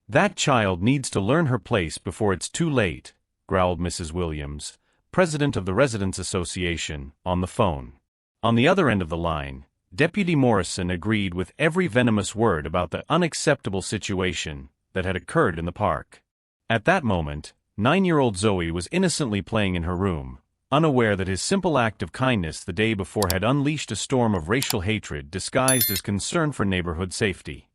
"That child needs to learn her place before it's too late," growled Mrs. Williams, president of the Residents' Association, on the phone. On the other end of the line, Deputy Morrison agreed with every venomous word about the unacceptable situation that had occurred in the park. At that moment, 9-year-old Zoe was innocently playing in her room, unaware that his simple act of kindness the day before had unleashed a storm of racial hatred disguised as concern for neighborhood safety.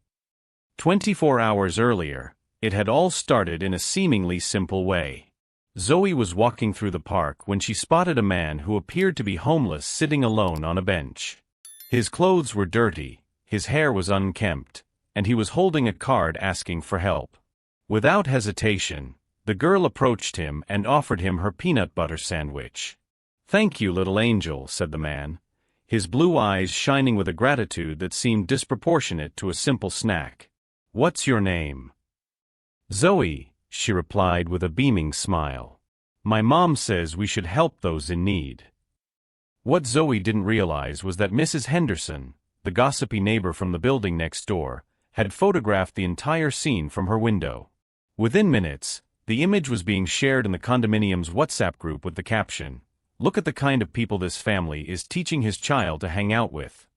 24 hours earlier, it had all started in a seemingly simple way. Zoe was walking through the park when she spotted a man who appeared to be homeless sitting alone on a bench. His clothes were dirty, his hair was unkempt, and he was holding a card asking for help. Without hesitation, the girl approached him and offered him her peanut butter sandwich. "Thank you, little angel," said the man, his blue eyes shining with a gratitude that seemed disproportionate to a simple snack. "What's your name?" "Zoe," she replied with a beaming smile. "My mom says we should help those in need." What Zoe didn't realize was that Mrs. Henderson, the gossipy neighbor from the building next door, had photographed the entire scene from her window. Within minutes, the image was being shared in the condominium's WhatsApp group with the caption, "Look at the kind of people this family is teaching his child to hang out with."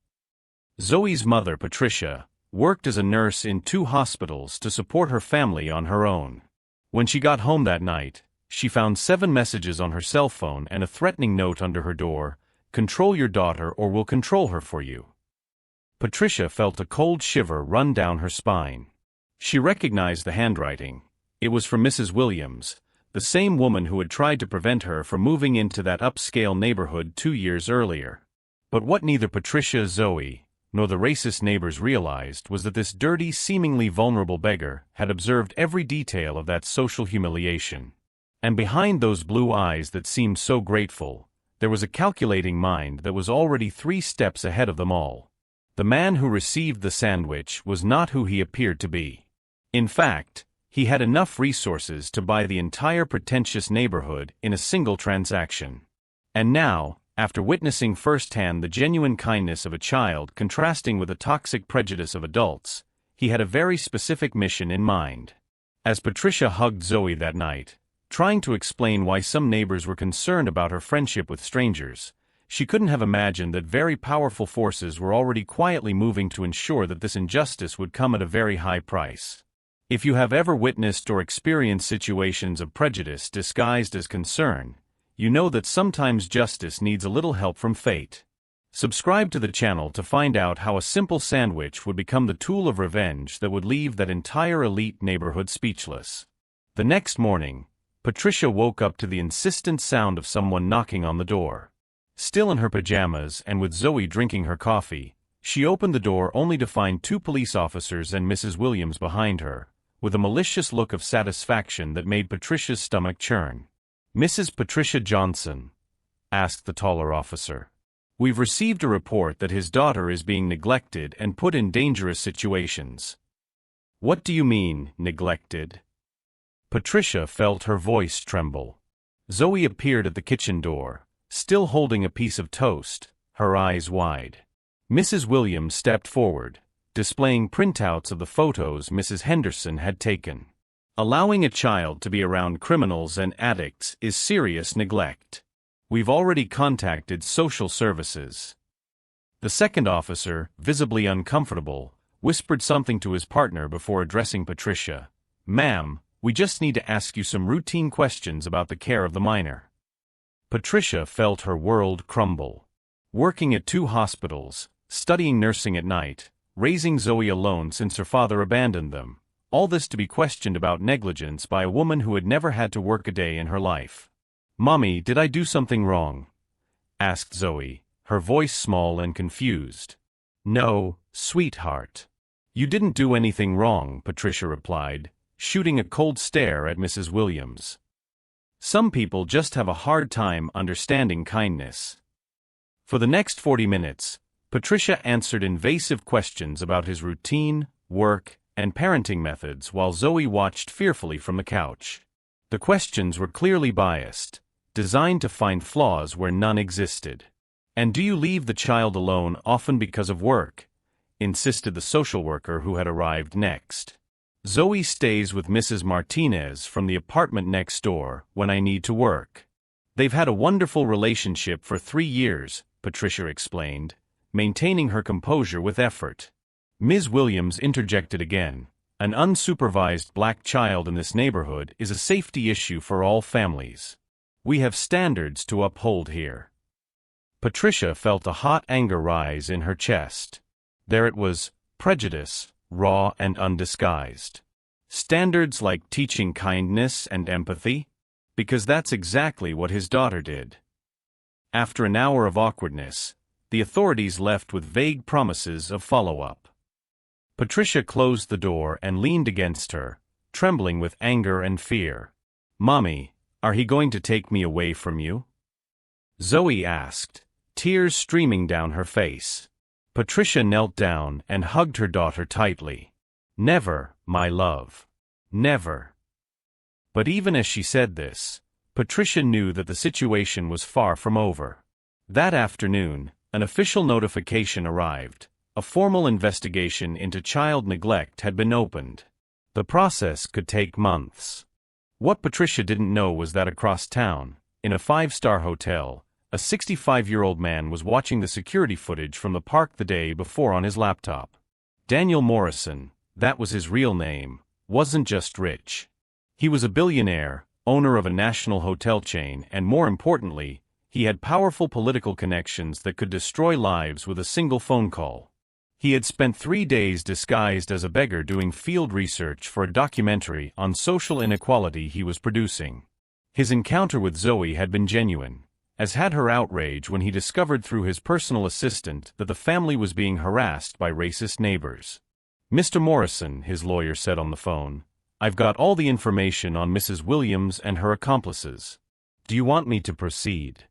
Zoe's mother, Patricia, worked as a nurse in 2 hospitals to support her family on her own. When she got home that night, she found 7 messages on her cell phone and a threatening note under her door, "Control your daughter or we'll control her for you." Patricia felt a cold shiver run down her spine. She recognized the handwriting. It was from Mrs. Williams, the same woman who had tried to prevent her from moving into that upscale neighborhood 2 years earlier. But what neither Patricia, Zoe, nor the racist neighbors realized was that this dirty, seemingly vulnerable beggar had observed every detail of that social humiliation. And behind those blue eyes that seemed so grateful, there was a calculating mind that was already 3 steps ahead of them all. The man who received the sandwich was not who he appeared to be. In fact, he had enough resources to buy the entire pretentious neighborhood in a single transaction. And now, after witnessing firsthand the genuine kindness of a child contrasting with the toxic prejudice of adults, he had a very specific mission in mind. As Patricia hugged Zoe that night, trying to explain why some neighbors were concerned about her friendship with strangers, she couldn't have imagined that very powerful forces were already quietly moving to ensure that this injustice would come at a very high price. If you have ever witnessed or experienced situations of prejudice disguised as concern, you know that sometimes justice needs a little help from fate. Subscribe to the channel to find out how a simple sandwich would become the tool of revenge that would leave that entire elite neighborhood speechless. The next morning, Patricia woke up to the insistent sound of someone knocking on the door. Still in her pajamas and with Zoe drinking her coffee, she opened the door only to find 2 police officers and Mrs. Williams behind her, with a malicious look of satisfaction that made Patricia's stomach churn. "Mrs. Patricia Johnson?" asked the taller officer. "We've received a report that his daughter is being neglected and put in dangerous situations." "What do you mean, neglected?" Patricia felt her voice tremble. Zoe appeared at the kitchen door, still holding a piece of toast, her eyes wide. Mrs. Williams stepped forward, displaying printouts of the photos Mrs. Henderson had taken. "Allowing a child to be around criminals and addicts is serious neglect. We've already contacted social services." The second officer, visibly uncomfortable, whispered something to his partner before addressing Patricia. "Ma'am, we just need to ask you some routine questions about the care of the minor." Patricia felt her world crumble. Working at 2 hospitals, studying nursing at night, raising Zoe alone since her father abandoned them, all this to be questioned about negligence by a woman who had never had to work a day in her life. "Mommy, did I do something wrong?" asked Zoe, her voice small and confused. "No, sweetheart. You didn't do anything wrong," Patricia replied, shooting a cold stare at Mrs. Williams. "Some people just have a hard time understanding kindness." For the next 40 minutes, Patricia answered invasive questions about his routine, work, and parenting methods while Zoe watched fearfully from the couch. The questions were clearly biased, designed to find flaws where none existed. "And do you leave the child alone often because of work?" insisted the social worker who had arrived next. Zoe stays with Mrs. Martinez from the apartment next door when I need to work. They've had a wonderful relationship for 3 years, Patricia explained, maintaining her composure with effort. Ms. Williams interjected again. An unsupervised black child in this neighborhood is a safety issue for all families. We have standards to uphold here. Patricia felt a hot anger rise in her chest. There it was, prejudice, raw and undisguised. Standards like teaching kindness and empathy? Because that's exactly what his daughter did. After an hour of awkwardness, the authorities left with vague promises of follow-up. Patricia closed the door and leaned against her, trembling with anger and fear. "Mommy, are he going to take me away from you?" Zoe asked, tears streaming down her face. Patricia knelt down and hugged her daughter tightly. "Never, my love. Never." But even as she said this, Patricia knew that the situation was far from over. That afternoon, an official notification arrived. A formal investigation into child neglect had been opened. The process could take months. What Patricia didn't know was that across town, in a 5-star hotel, a 65-year-old man was watching the security footage from the park the day before on his laptop. Daniel Morrison, that was his real name, wasn't just rich. He was a billionaire, owner of a national hotel chain, and more importantly, he had powerful political connections that could destroy lives with a single phone call. He had spent 3 days disguised as a beggar doing field research for a documentary on social inequality he was producing. His encounter with Zoe had been genuine, as had her outrage when he discovered through his personal assistant that the family was being harassed by racist neighbors. "Mr. Morrison," his lawyer said on the phone, "I've got all the information on Mrs. Williams and her accomplices. Do you want me to proceed?"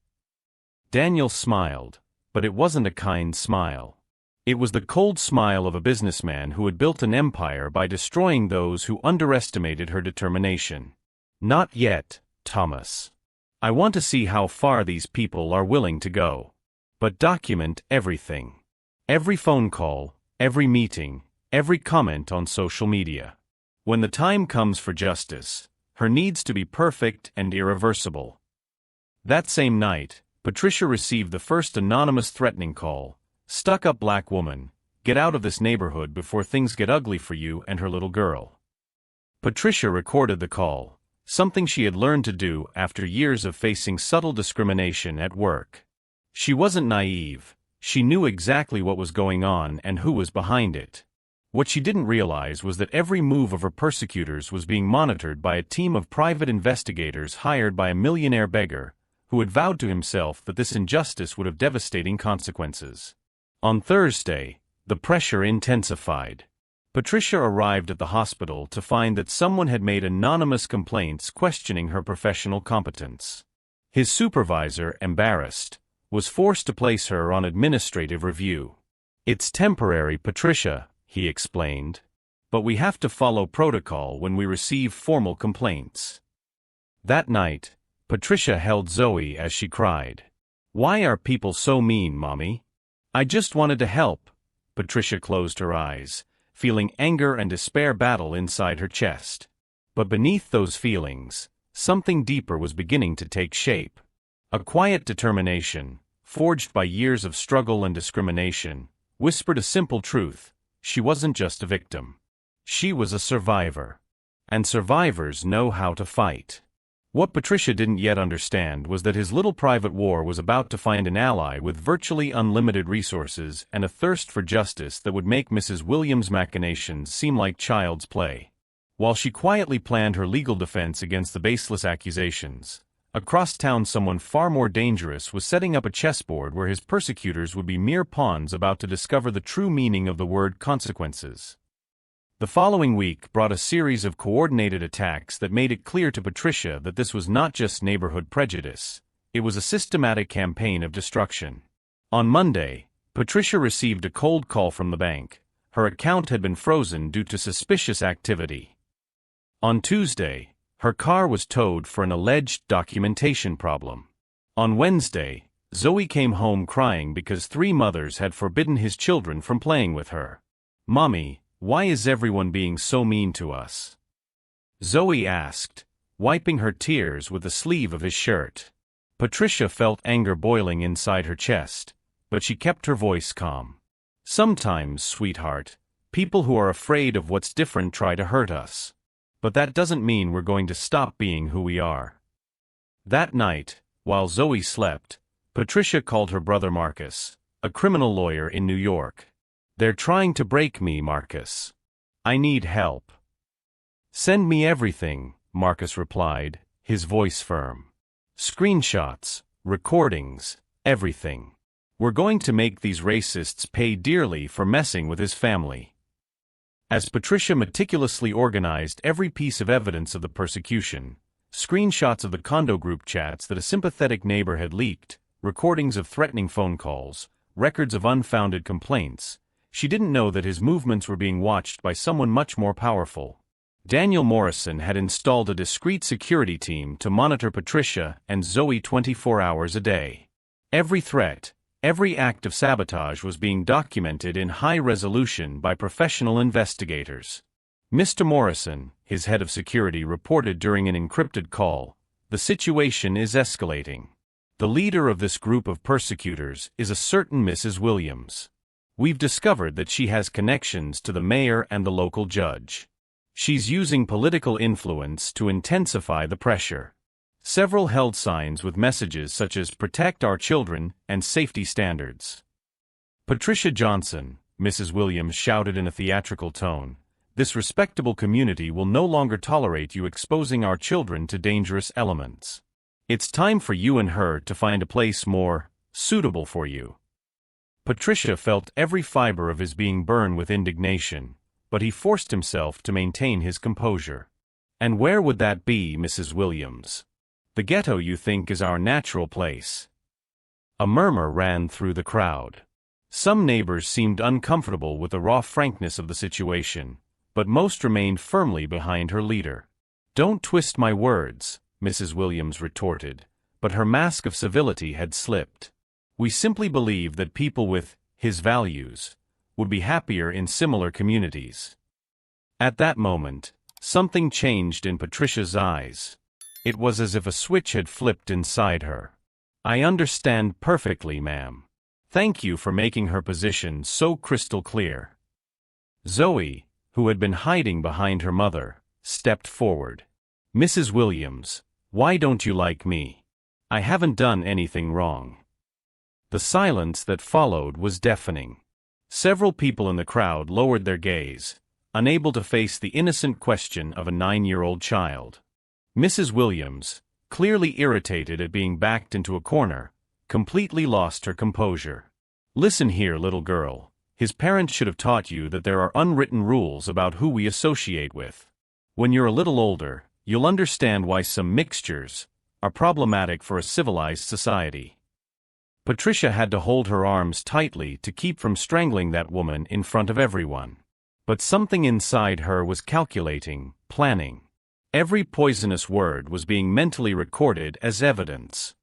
Daniel smiled, but it wasn't a kind smile. It was the cold smile of a businessman who had built an empire by destroying those who underestimated her determination. "Not yet, Thomas. I want to see how far these people are willing to go. But document everything. Every phone call, every meeting, every comment on social media. When the time comes for justice, her needs to be perfect and irreversible." That same night, Patricia received the first anonymous threatening call. "Stuck-up black woman, get out of this neighborhood before things get ugly for you and her little girl." Patricia recorded the call, something she had learned to do after years of facing subtle discrimination at work. She wasn't naive, she knew exactly what was going on and who was behind it. What she didn't realize was that every move of her persecutors was being monitored by a team of private investigators hired by a millionaire beggar, who had vowed to himself that this injustice would have devastating consequences. On Thursday, the pressure intensified. Patricia arrived at the hospital to find that someone had made anonymous complaints questioning her professional competence. His supervisor, embarrassed, was forced to place her on administrative review. "It's temporary, Patricia," he explained. "But we have to follow protocol when we receive formal complaints." That night, Patricia held Zoe as she cried. "Why are people so mean, Mommy? I just wanted to help." Patricia closed her eyes, feeling anger and despair battle inside her chest. But beneath those feelings, something deeper was beginning to take shape. A quiet determination, forged by years of struggle and discrimination, whispered a simple truth: she wasn't just a victim. She was a survivor. And survivors know how to fight. What Patricia didn't yet understand was that his little private war was about to find an ally with virtually unlimited resources and a thirst for justice that would make Mrs. Williams' machinations seem like child's play. While she quietly planned her legal defense against the baseless accusations, across town someone far more dangerous was setting up a chessboard where his persecutors would be mere pawns about to discover the true meaning of the word consequences. The following week brought a series of coordinated attacks that made it clear to Patricia that this was not just neighborhood prejudice, it was a systematic campaign of destruction. On Monday, Patricia received a cold call from the bank. Her account had been frozen due to suspicious activity. On Tuesday, her car was towed for an alleged documentation problem. On Wednesday, Zoe came home crying because 3 mothers had forbidden his children from playing with her. "Mommy, Why is everyone being so mean to us? Zoe asked, wiping her tears with the sleeve of his shirt. Patricia felt anger boiling inside her chest, but she kept her voice calm. Sometimes, sweetheart, people who are afraid of what's different try to hurt us. But that doesn't mean we're going to stop being who we are. That night, while Zoe slept, Patricia called her brother Marcus, a criminal lawyer in New York. They're trying to break me, Marcus. I need help. Send me everything, Marcus replied, his voice firm. Screenshots, recordings, everything. We're going to make these racists pay dearly for messing with his family. As Patricia meticulously organized every piece of evidence of the persecution, screenshots of the condo group chats that a sympathetic neighbor had leaked, recordings of threatening phone calls, records of unfounded complaints, she didn't know that his movements were being watched by someone much more powerful. Daniel Morrison had installed a discreet security team to monitor Patricia and Zoe 24 hours a day. Every threat, every act of sabotage was being documented in high resolution by professional investigators. Mr. Morrison, his head of security, reported during an encrypted call, "The situation is escalating. The leader of this group of persecutors is a certain Mrs. Williams. We've discovered that she has connections to the mayor and the local judge. She's using political influence to intensify the pressure." Several held signs with messages such as "Protect our children" and "Safety standards." "Patricia Johnson," Mrs. Williams shouted in a theatrical tone, "this respectable community will no longer tolerate you exposing our children to dangerous elements. It's time for you and her to find a place more suitable for you." Patricia felt every fiber of his being burn with indignation, but he forced himself to maintain his composure. "And where would that be, Mrs. Williams? The ghetto you think is our natural place." A murmur ran through the crowd. Some neighbors seemed uncomfortable with the raw frankness of the situation, but most remained firmly behind her leader. "Don't twist my words," Mrs. Williams retorted, but her mask of civility had slipped. "We simply believe that people with his values would be happier in similar communities." At that moment, something changed in Patricia's eyes. It was as if a switch had flipped inside her. "I understand perfectly, ma'am. Thank you for making her position so crystal clear." Zoe, who had been hiding behind her mother, stepped forward. "Mrs. Williams, why don't you like me? I haven't done anything wrong." The silence that followed was deafening. Several people in the crowd lowered their gaze, unable to face the innocent question of a 9-year-old child. Mrs. Williams, clearly irritated at being backed into a corner, completely lost her composure. "Listen here, little girl. His parents should have taught you that there are unwritten rules about who we associate with. When you're a little older, you'll understand why some mixtures are problematic for a civilized society." Patricia had to hold her arms tightly to keep from strangling that woman in front of everyone. But something inside her was calculating, planning. Every poisonous word was being mentally recorded as evidence.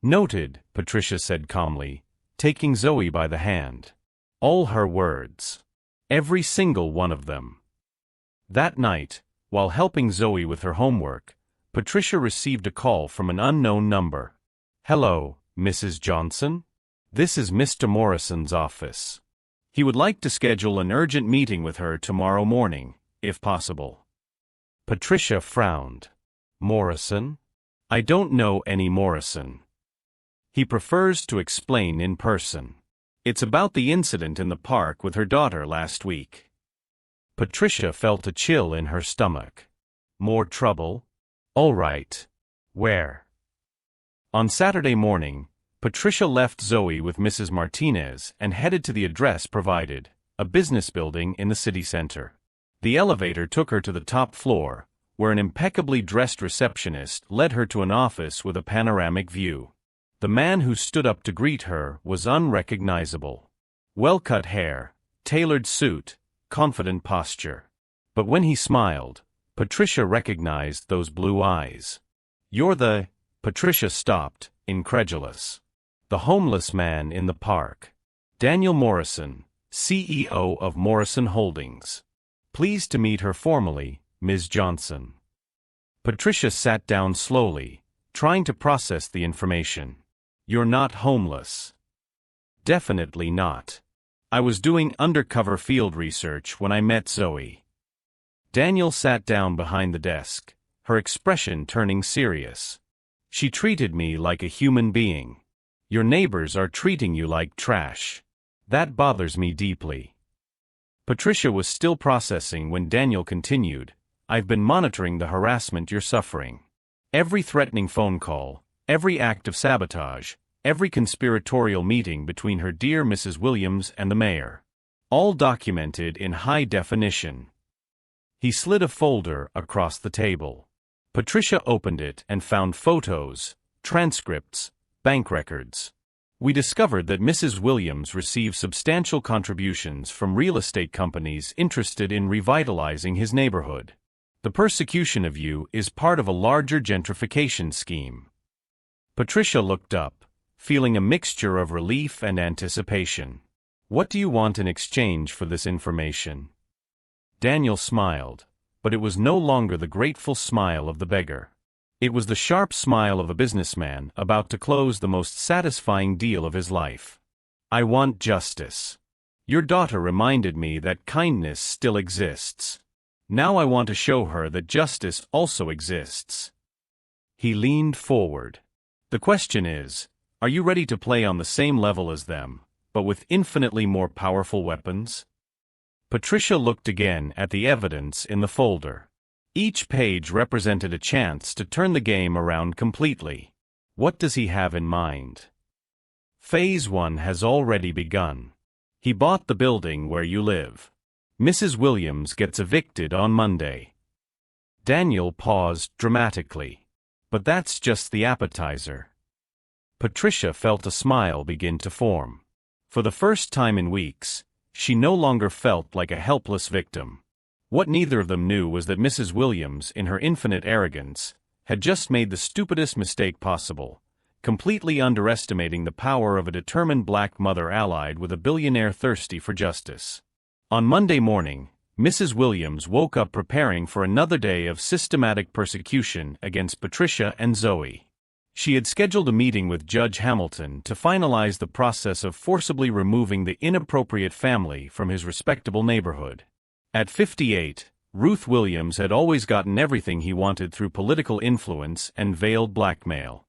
"Noted," Patricia said calmly, taking Zoe by the hand. "All her words. Every single one of them." That night, while helping Zoe with her homework, Patricia received a call from an unknown number. "Hello, Mrs. Johnson? This is Mr. Morrison's office. He would like to schedule an urgent meeting with her tomorrow morning, if possible." Patricia frowned. "Morrison? I don't know any Morrison. He prefers to explain in person. It's about the incident in the park with her daughter last week." Patricia felt a chill in her stomach. "More trouble? All right. Where?" On Saturday morning, Patricia left Zoe with Mrs. Martinez and headed to the address provided, a business building in the city center. The elevator took her to the top floor, where an impeccably dressed receptionist led her to an office with a panoramic view. The man who stood up to greet her was unrecognizable. Well-cut hair, tailored suit, confident posture. But when he smiled, Patricia recognized those blue eyes. "You're the—" Patricia stopped, incredulous. "The homeless man in the park. Daniel Morrison, CEO of Morrison Holdings." Pleased to meet her formally, Ms. Johnson. Patricia sat down slowly, trying to process the information. You're not homeless. Definitely not. I was doing undercover field research when I met Zoe. Daniel sat down behind the desk, her expression turning serious. She treated me like a human being. Your neighbors are treating you like trash. That bothers me deeply. Patricia was still processing when Daniel continued, I've been monitoring the harassment you're suffering. Every threatening phone call, every act of sabotage, every conspiratorial meeting between her dear Mrs. Williams and the mayor. All documented in high definition. He slid a folder across the table. Patricia opened it and found photos, transcripts, bank records. We discovered that Mrs. Williams received substantial contributions from real estate companies interested in revitalizing his neighborhood. The persecution of you is part of a larger gentrification scheme. Patricia looked up, feeling a mixture of relief and anticipation. What do you want in exchange for this information? Daniel smiled, but it was no longer the grateful smile of the beggar. It was the sharp smile of a businessman about to close the most satisfying deal of his life. I want justice. Your daughter reminded me that kindness still exists. Now I want to show her that justice also exists. He leaned forward. The question is, are you ready to play on the same level as them, but with infinitely more powerful weapons? Patricia looked again at the evidence in the folder. Each page represented a chance to turn the game around completely. What does he have in mind? Phase 1 has already begun. He bought the building where you live. Mrs. Williams gets evicted on Monday. Daniel paused dramatically. But that's just the appetizer. Patricia felt a smile begin to form. For the first time in weeks, she no longer felt like a helpless victim. What neither of them knew was that Mrs. Williams, in her infinite arrogance, had just made the stupidest mistake possible, completely underestimating the power of a determined black mother allied with a billionaire thirsty for justice. On Monday morning, Mrs. Williams woke up preparing for another day of systematic persecution against Patricia and Zoe. She had scheduled a meeting with Judge Hamilton to finalize the process of forcibly removing the inappropriate family from his respectable neighborhood. At 58, Ruth Williams had always gotten everything he wanted through political influence and veiled blackmail.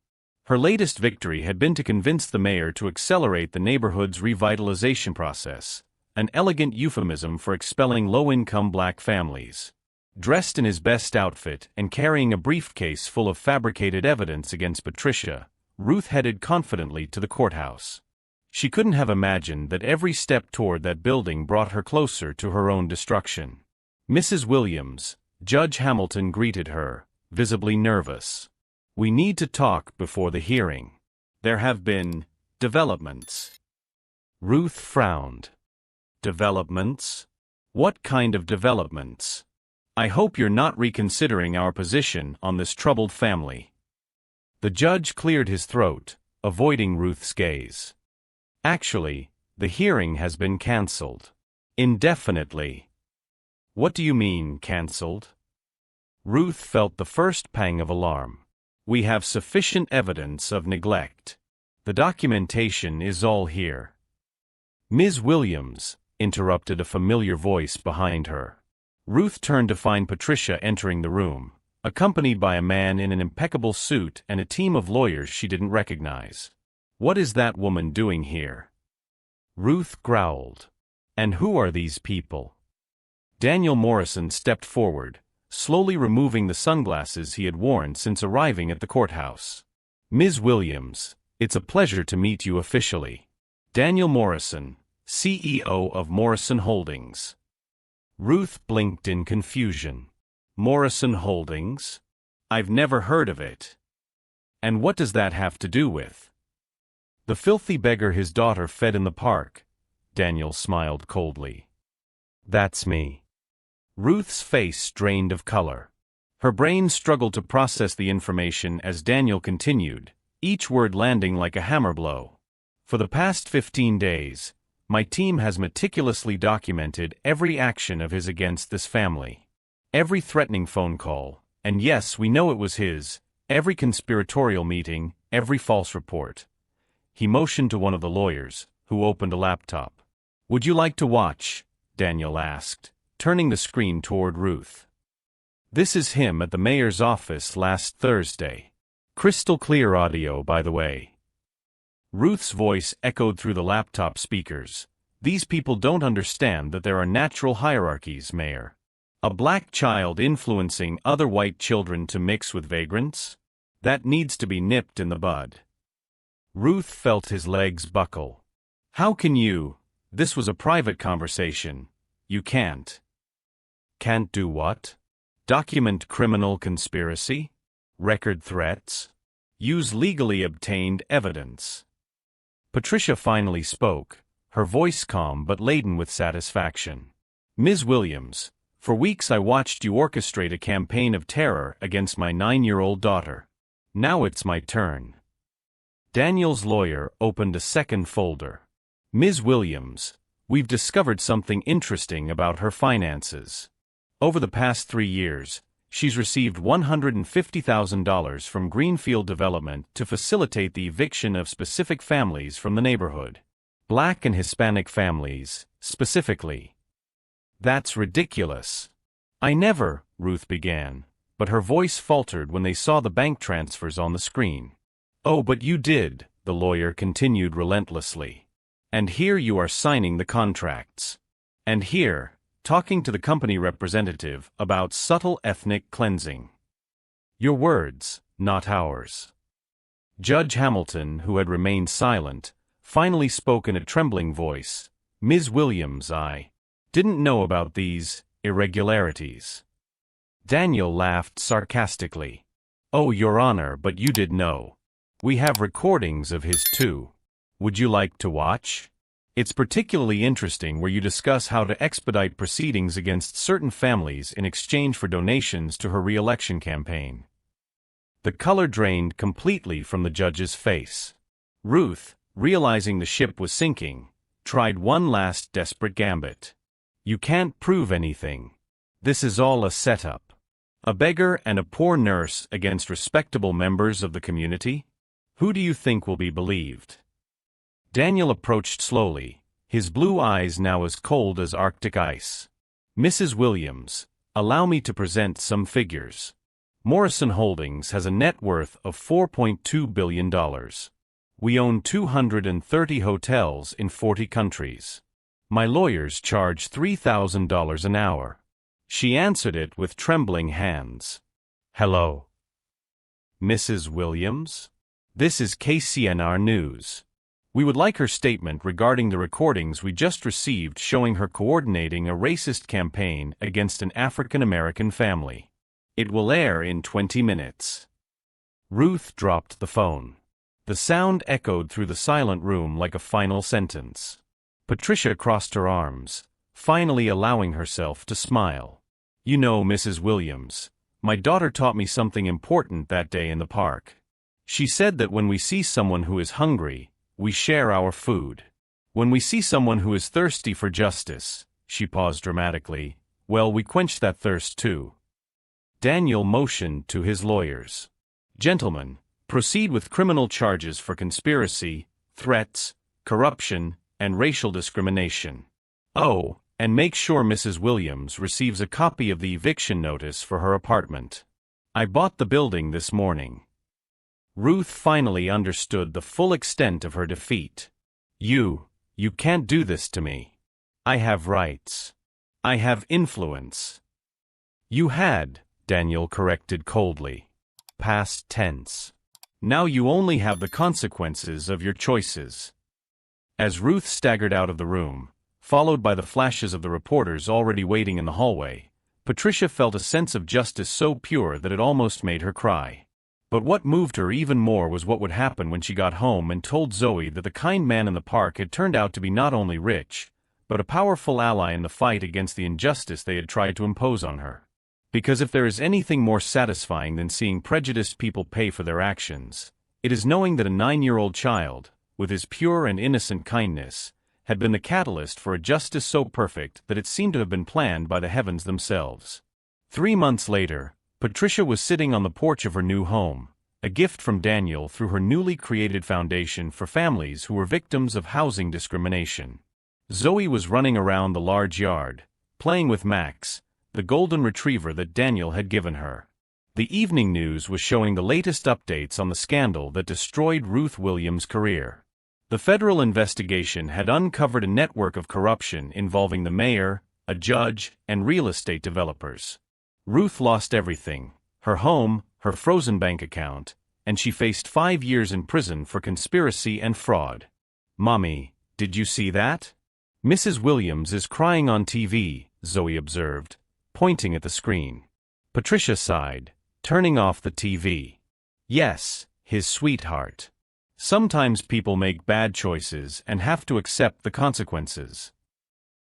Her latest victory had been to convince the mayor to accelerate the neighborhood's revitalization process, an elegant euphemism for expelling low-income black families. Dressed in his best outfit and carrying a briefcase full of fabricated evidence against Patricia, Ruth headed confidently to the courthouse. She couldn't have imagined that every step toward that building brought her closer to her own destruction. Mrs. Williams, Judge Hamilton greeted her, visibly nervous. We need to talk before the hearing. There have been developments. Ruth frowned. Developments? What kind of developments? I hope you're not reconsidering our position on this troubled family. The judge cleared his throat, avoiding Ruth's gaze. Actually, the hearing has been cancelled. Indefinitely. What do you mean, cancelled? Ruth felt the first pang of alarm. We have sufficient evidence of neglect. The documentation is all here. Ms. Williams, interrupted a familiar voice behind her. Ruth turned to find Patricia entering the room, accompanied by a man in an impeccable suit and a team of lawyers she didn't recognize. What is that woman doing here? Ruth growled. And who are these people? Daniel Morrison stepped forward, slowly removing the sunglasses he had worn since arriving at the courthouse. Ms. Williams, it's a pleasure to meet you officially. Daniel Morrison, CEO of Morrison Holdings. Ruth blinked in confusion. Morrison Holdings? I've never heard of it. And what does that have to do with? The filthy beggar his daughter fed in the park. Daniel smiled coldly. That's me. Ruth's face drained of color. Her brain struggled to process the information as Daniel continued, each word landing like a hammer blow. For the past 15 days, My team has meticulously documented every action of his against this family. Every threatening phone call, and yes, we know it was his, every conspiratorial meeting, every false report. He motioned to one of the lawyers, who opened a laptop. Would you like to watch? Daniel asked, turning the screen toward Ruth. This is him at the mayor's office last Thursday. Crystal clear audio, by the way. Ruth's voice echoed through the laptop speakers. These people don't understand that there are natural hierarchies, Mayor. A black child influencing other white children to mix with vagrants? That needs to be nipped in the bud. Ruth felt his legs buckle. How can you? This was a private conversation. You can't. Can't do what? Document criminal conspiracy? Record threats? Use legally obtained evidence. Patricia finally spoke, her voice calm but laden with satisfaction. Ms. Williams, for weeks I watched you orchestrate a campaign of terror against my 9-year-old daughter. Now it's my turn. Daniel's lawyer opened a second folder. Ms. Williams, we've discovered something interesting about her finances. Over the past 3 years, she's received $150,000 from Greenfield Development to facilitate the eviction of specific families from the neighborhood. Black and Hispanic families, specifically. That's ridiculous. I never, Ruth began, but her voice faltered when they saw the bank transfers on the screen. Oh, but you did, the lawyer continued relentlessly. And here you are signing the contracts. And here, talking to the company representative about subtle ethnic cleansing. Your words, not ours. Judge Hamilton, who had remained silent, finally spoke in a trembling voice. Ms. Williams, I didn't know about these irregularities. Daniel laughed sarcastically. Oh, Your Honor, but you did know. We have recordings of his too. Would you like to watch? It's particularly interesting where you discuss how to expedite proceedings against certain families in exchange for donations to her re-election campaign. The color drained completely from the judge's face. Ruth, realizing the ship was sinking, tried one last desperate gambit. You can't prove anything. This is all a setup. A beggar and a poor nurse against respectable members of the community? Who do you think will be believed? Daniel approached slowly, his blue eyes now as cold as Arctic ice. Mrs. Williams, allow me to present some figures. Morrison Holdings has a net worth of $4.2 billion. We own 230 hotels in 40 countries. My lawyers charge $3,000 an hour. She answered it with trembling hands. Hello. Mrs. Williams? This is KCNR News. We would like her statement regarding the recordings we just received showing her coordinating a racist campaign against an African-American family. It will air in 20 minutes. Ruth dropped the phone. The sound echoed through the silent room like a final sentence. Patricia crossed her arms, finally allowing herself to smile. You know, Mrs. Williams, my daughter taught me something important that day in the park. She said that when we see someone who is hungry, we share our food. When we see someone who is thirsty for justice, she paused dramatically, well, we quench that thirst too. Daniel motioned to his lawyers. Gentlemen, proceed with criminal charges for conspiracy, threats, corruption, and racial discrimination. Oh, and make sure Mrs. Williams receives a copy of the eviction notice for her apartment. I bought the building this morning. Ruth finally understood the full extent of her defeat. You can't do this to me. I have rights. I have influence. You had, Daniel corrected coldly. Past tense. Now you only have the consequences of your choices. As Ruth staggered out of the room, followed by the flashes of the reporters already waiting in the hallway, Patricia felt a sense of justice so pure that it almost made her cry. But what moved her even more was what would happen when she got home and told Zoe that the kind man in the park had turned out to be not only rich, but a powerful ally in the fight against the injustice they had tried to impose on her. Because if there is anything more satisfying than seeing prejudiced people pay for their actions, it is knowing that a 9-year-old child, with his pure and innocent kindness, had been the catalyst for a justice so perfect that it seemed to have been planned by the heavens themselves. 3 months later, Patricia was sitting on the porch of her new home, a gift from Daniel through her newly created foundation for families who were victims of housing discrimination. Zoe was running around the large yard, playing with Max, the golden retriever that Daniel had given her. The evening news was showing the latest updates on the scandal that destroyed Ruth Williams' career. The federal investigation had uncovered a network of corruption involving the mayor, a judge, and real estate developers. Ruth lost everything: her home, her frozen bank account, and she faced 5 years in prison for conspiracy and fraud. "Mommy, did you see that? Mrs. Williams is crying on TV," Zoe observed, pointing at the screen. Patricia sighed, turning off the TV. Yes, his sweetheart. Sometimes people make bad choices and have to accept the consequences.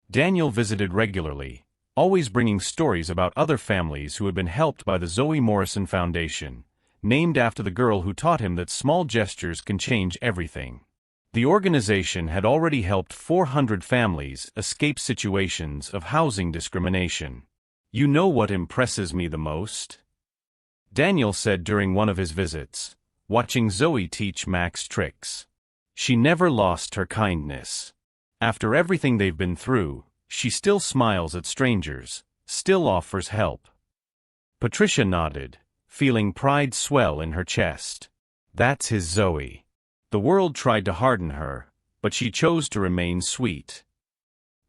Daniel visited regularly, always bringing stories about other families who had been helped by the Zoe Morrison Foundation, named after the girl who taught him that small gestures can change everything. The organization had already helped 400 families escape situations of housing discrimination. "You know what impresses me the most?" Daniel said during one of his visits, watching Zoe teach Max tricks. "She never lost her kindness. After everything they've been through, she still smiles at strangers, still offers help." Patricia nodded, feeling pride swell in her chest. That's his Zoe. The world tried to harden her, but she chose to remain sweet.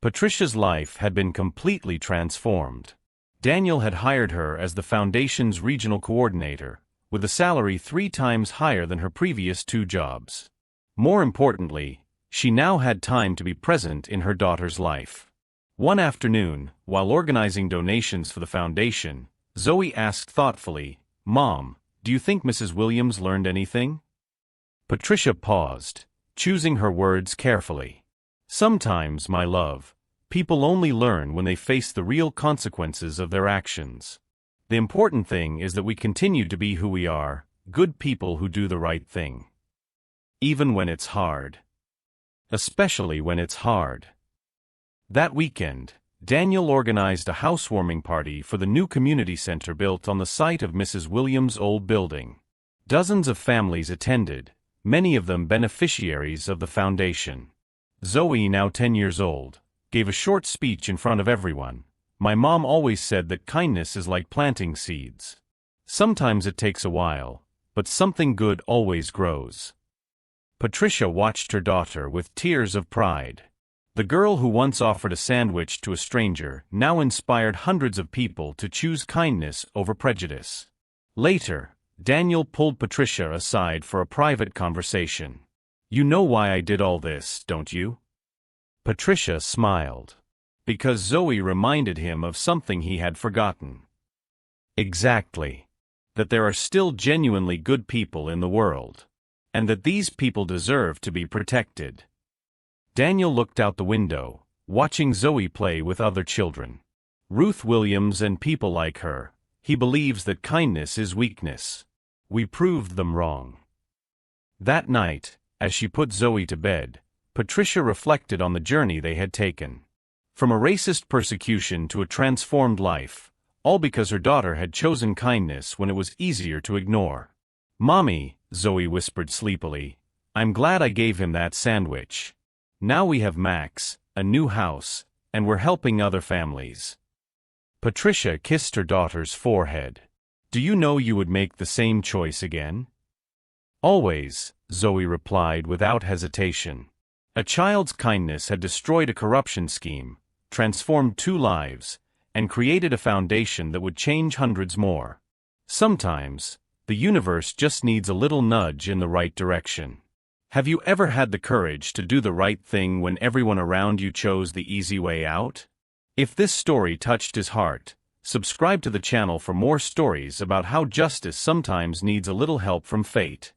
Patricia's life had been completely transformed. Daniel had hired her as the foundation's regional coordinator, with a salary 3 times higher than her previous 2 jobs. More importantly, she now had time to be present in her daughter's life. One afternoon, while organizing donations for the foundation, Zoe asked thoughtfully, "Mom, do you think Mrs. Williams learned anything?" Patricia paused, choosing her words carefully. "Sometimes, my love, people only learn when they face the real consequences of their actions. The important thing is that we continue to be who we are, good people who do the right thing. Even when it's hard. Especially when it's hard." That weekend, Daniel organized a housewarming party for the new community center built on the site of Mrs. Williams' old building. Dozens of families attended, many of them beneficiaries of the foundation. Zoe, now 10 years old, gave a short speech in front of everyone. "My mom always said that kindness is like planting seeds. Sometimes it takes a while, but something good always grows." Patricia watched her daughter with tears of pride. The girl who once offered a sandwich to a stranger now inspired hundreds of people to choose kindness over prejudice. Later, Daniel pulled Patricia aside for a private conversation. "You know why I did all this, don't you?" Patricia smiled. Because Zoe reminded him of something he had forgotten. Exactly. That there are still genuinely good people in the world. And that these people deserve to be protected. Daniel looked out the window, watching Zoe play with other children. Ruth Williams and people like her. He believes that kindness is weakness. We proved them wrong. That night, as she put Zoe to bed, Patricia reflected on the journey they had taken. From a racist persecution to a transformed life, all because her daughter had chosen kindness when it was easier to ignore. "Mommy," Zoe whispered sleepily, "I'm glad I gave him that sandwich. Now we have Max, a new house, and we're helping other families." Patricia kissed her daughter's forehead. "Do you know you would make the same choice again?" "Always," Zoe replied without hesitation. A child's kindness had destroyed a corruption scheme, transformed 2 lives, and created a foundation that would change hundreds more. Sometimes, the universe just needs a little nudge in the right direction. Have you ever had the courage to do the right thing when everyone around you chose the easy way out? If this story touched his heart, subscribe to the channel for more stories about how justice sometimes needs a little help from fate.